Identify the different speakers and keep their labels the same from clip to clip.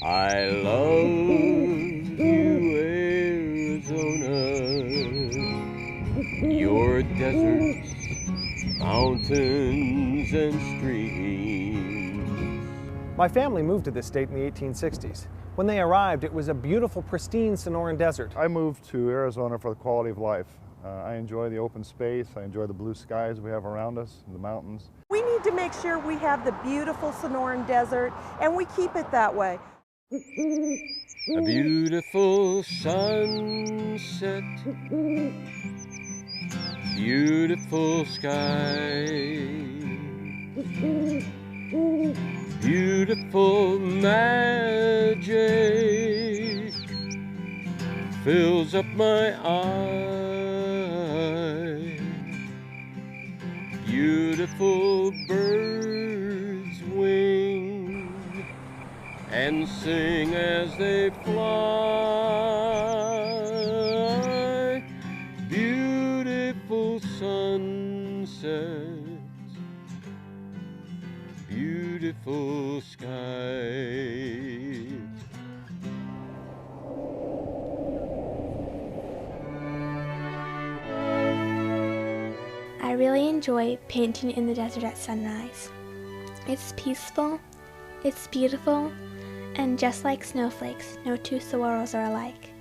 Speaker 1: I love you, Arizona, your deserts, mountains, and streams.
Speaker 2: My family moved to this state in the 1860s. When they arrived, it was a beautiful, pristine Sonoran desert.
Speaker 3: I moved to Arizona for the quality of life. I enjoy the open space, I enjoy the blue skies we have around us, the mountains.
Speaker 4: We need to make sure we have the beautiful Sonoran desert, and we keep it that way.
Speaker 1: A beautiful sunset, beautiful sky, beautiful magic fills up my eye. Beautiful birds wing and sing as they fly. Beautiful sunsets, beautiful skies.
Speaker 5: I really enjoy painting in the desert at sunrise. It's peaceful, it's beautiful, and just like snowflakes, no two saguaros are alike.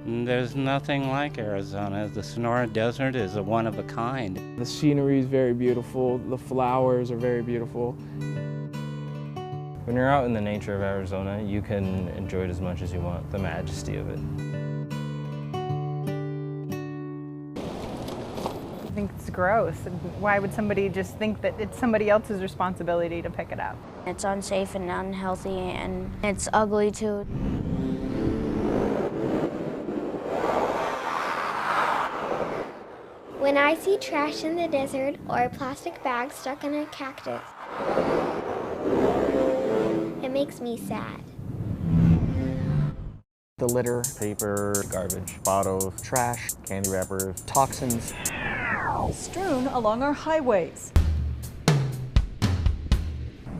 Speaker 6: There's nothing like Arizona. The Sonora Desert is a one of a kind.
Speaker 7: The scenery is very beautiful, the flowers are very beautiful.
Speaker 8: When you're out in the nature of Arizona, you can enjoy it as much as you want, the majesty of it.
Speaker 9: I think it's gross. Why would somebody just think that it's somebody else's responsibility to pick it up?
Speaker 10: It's unsafe and unhealthy, and it's ugly too.
Speaker 5: When I see trash in the desert or a plastic bag stuck on a cactus, it makes me sad.
Speaker 2: The litter,
Speaker 8: Paper, garbage,
Speaker 2: bottles, trash, candy wrappers, toxins.
Speaker 11: Strewn along our highways,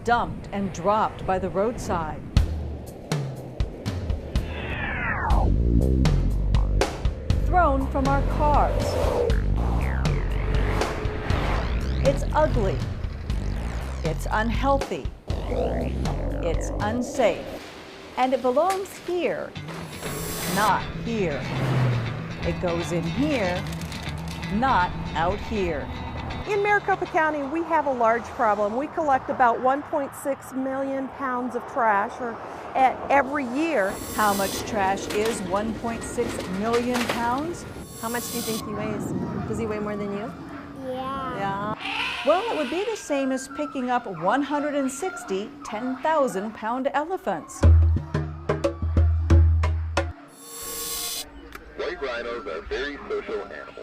Speaker 11: dumped and dropped by the roadside. Thrown from our cars. It's ugly. It's unhealthy. It's unsafe. And it belongs here, not here. It goes in here, not out here.
Speaker 4: In Maricopa County, we have a large problem. We collect about 1.6 million pounds of trash every year.
Speaker 11: How much trash is 1.6 million pounds?
Speaker 4: How much do you think he weighs? Does he weigh more than you?
Speaker 5: Yeah.
Speaker 11: Well, it would be the same as picking up 160 10,000-pound elephants.
Speaker 12: White rhinos are very social animals.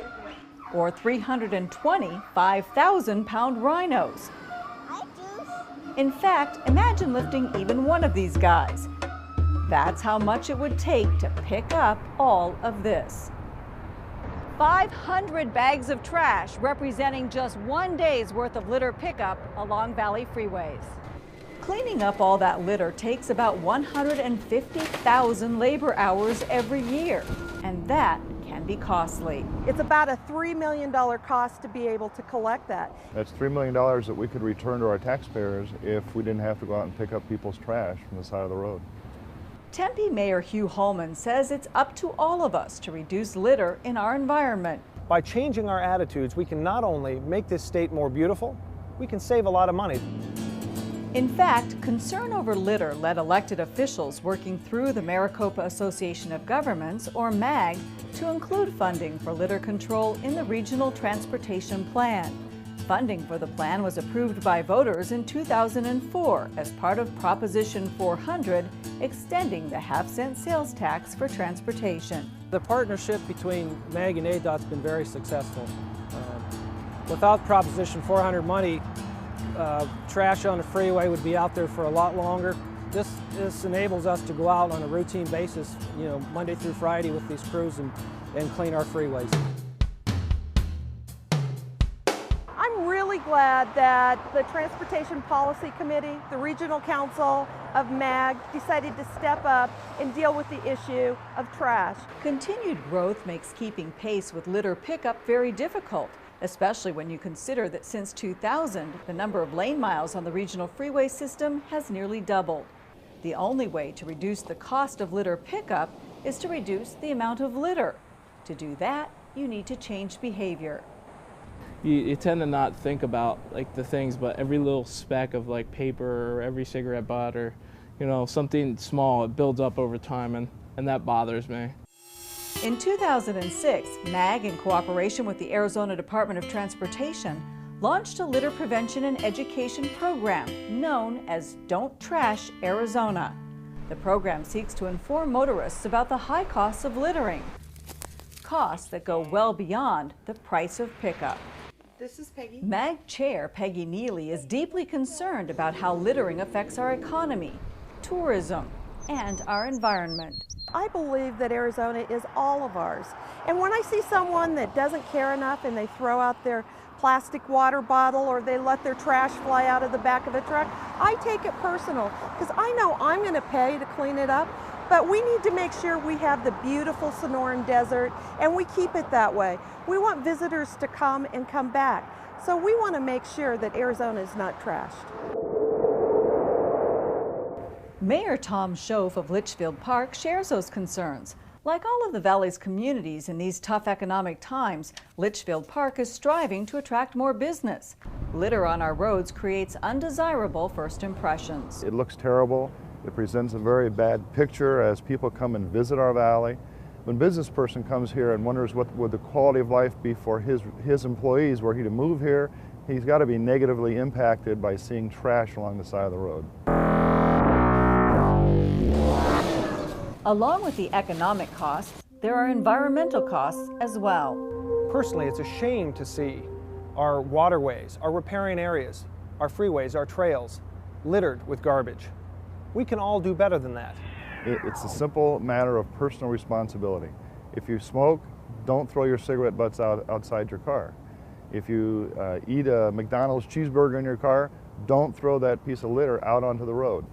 Speaker 11: Or 320 5,000-pound rhinos. In fact, imagine lifting even one of these guys. That's how much it would take to pick up all of this. 500 bags of trash, representing just one day's worth of litter pickup along valley freeways. Cleaning up all that litter takes about 150,000 labor hours every year, and that can be costly.
Speaker 4: It's about a $3 million cost to be able to collect that.
Speaker 3: That's $3 million that we could return to our taxpayers if we didn't have to go out and pick up people's trash from the side of the road.
Speaker 11: Tempe Mayor Hugh Holman says it's up to all of us to reduce litter in our environment.
Speaker 2: By changing our attitudes, we can not only make this state more beautiful, we can save a lot of money.
Speaker 11: In fact, concern over litter led elected officials working through the Maricopa Association of Governments, or MAG, to include funding for litter control in the Regional Transportation Plan. Funding for the plan was approved by voters in 2004 as part of Proposition 400, extending the half-cent sales tax for transportation.
Speaker 13: The partnership between MAG and ADOT's been very successful. Without Proposition 400 money, trash on the freeway would be out there for a lot longer. This enables us to go out on a routine basis, Monday through Friday with these crews and clean our freeways.
Speaker 4: I'm really really glad that the Transportation Policy Committee, the Regional Council of MAG, decided to step up and deal with the issue of trash.
Speaker 11: Continued growth makes keeping pace with litter pickup very difficult, especially when you consider that since 2000, the number of lane miles on the regional freeway system has nearly doubled. The only way to reduce the cost of litter pickup is to reduce the amount of litter. To do that, you need to change behavior.
Speaker 7: You tend to not think about like the things, but every little speck of like paper or every cigarette butt or, something small, it builds up over time, and that bothers me.
Speaker 11: In 2006, MAG, in cooperation with the Arizona Department of Transportation, launched a litter prevention and education program known as Don't Trash Arizona. The program seeks to inform motorists about the high costs of littering, costs that go well beyond the price of pickup.
Speaker 4: This is Peggy.
Speaker 11: MAG Chair Peggy Neely is deeply concerned about how littering affects our economy, tourism, and our environment.
Speaker 4: I believe that Arizona is all of ours. And when I see someone that doesn't care enough and they throw out their plastic water bottle or they let their trash fly out of the back of a truck, I take it personal because I know I'm going to pay to clean it up. But we need to make sure we have the beautiful Sonoran Desert and we keep it that way. We want visitors to come and come back. So we want to make sure that Arizona is not trashed.
Speaker 11: Mayor Tom Schoaf of Litchfield Park shares those concerns. Like all of the Valley's communities in these tough economic times, Litchfield Park is striving to attract more business. Litter on our roads creates undesirable first impressions.
Speaker 3: It looks terrible. It presents a very bad picture as people come and visit our valley. When a business person comes here and wonders what would the quality of life be for his employees were he to move here, he's got to be negatively impacted by seeing trash along the side of the road.
Speaker 11: Along with the economic costs, there are environmental costs as well.
Speaker 2: Personally, it's a shame to see our waterways, our riparian areas, our freeways, our trails littered with garbage. We can all do better than that.
Speaker 3: It's a simple matter of personal responsibility. If you smoke, don't throw your cigarette butts outside your car. If you eat a McDonald's cheeseburger in your car, don't throw that piece of litter out onto the road.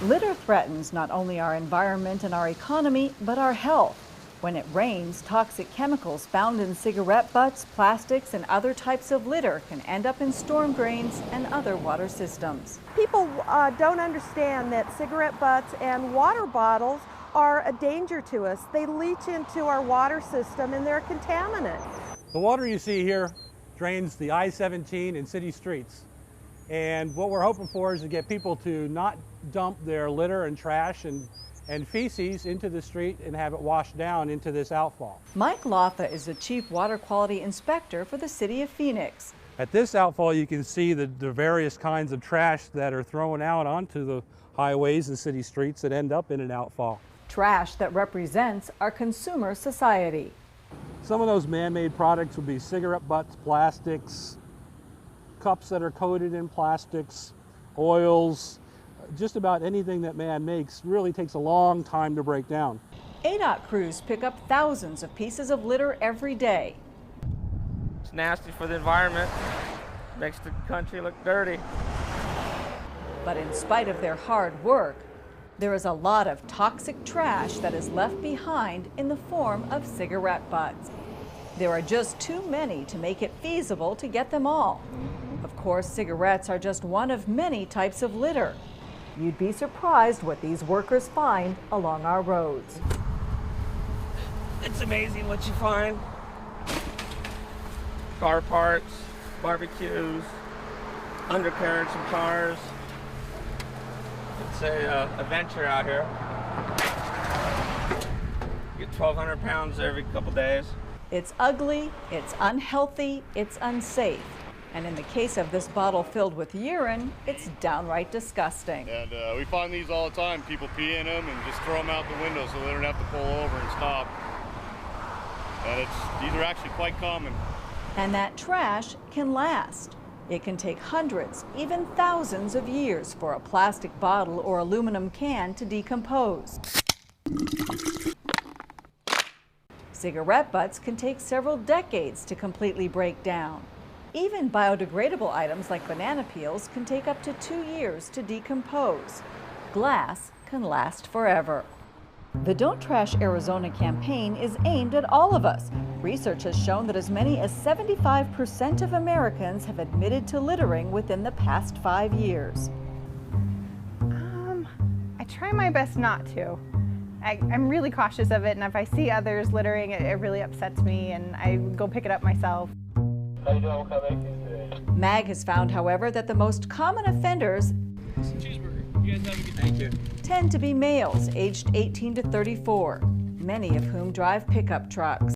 Speaker 11: Litter threatens not only our environment and our economy, but our health. When it rains, toxic chemicals found in cigarette butts, plastics, and other types of litter can end up in storm drains and other water systems.
Speaker 4: People don't understand that cigarette butts and water bottles are a danger to us. They leach into our water system and they're a contaminant.
Speaker 14: The water you see here drains the I-17 and city streets. And what we're hoping for is to get people to not dump their litter and trash and feces into the street and have it washed down into this outfall.
Speaker 11: Mike Lotha is the Chief Water Quality Inspector for the City of Phoenix.
Speaker 14: At this outfall you can see the various kinds of trash that are thrown out onto the highways and city streets that end up in an outfall.
Speaker 11: Trash that represents our consumer society.
Speaker 14: Some of those man-made products would be cigarette butts, plastics, cups that are coated in plastics, oils, just about anything that man makes really takes a long time to break down.
Speaker 11: ADOT crews pick up thousands of pieces of litter every day.
Speaker 15: It's nasty for the environment, makes the country look dirty.
Speaker 11: But in spite of their hard work, there is a lot of toxic trash that is left behind in the form of cigarette butts. There are just too many to make it feasible to get them all. Of course, cigarettes are just one of many types of litter. You'd be surprised what these workers find along our roads.
Speaker 15: It's amazing what you find. Car parts, barbecues, undercarriage of cars. It's a adventure out here. Get 1,200 pounds every couple days.
Speaker 11: It's ugly, it's unhealthy, it's unsafe. And in the case of this bottle filled with urine, it's downright disgusting.
Speaker 16: And we find these all the time. People pee in them and just throw them out the window so they don't have to pull over and stop. And these are actually quite common.
Speaker 11: And that trash can last. It can take hundreds, even thousands of years for a plastic bottle or aluminum can to decompose. Cigarette butts can take several decades to completely break down. Even biodegradable items like banana peels can take up to 2 years to decompose. Glass can last forever. The Don't Trash Arizona campaign is aimed at all of us. Research has shown that as many as 75% of Americans have admitted to littering within the past 5 years.
Speaker 9: I try my best not to. I'm really cautious of it, and if I see others littering, it really upsets me, and I go pick it up myself.
Speaker 11: MAG has found, however, that the most common offenders tend to be males aged 18 to 34, many of whom drive pickup trucks.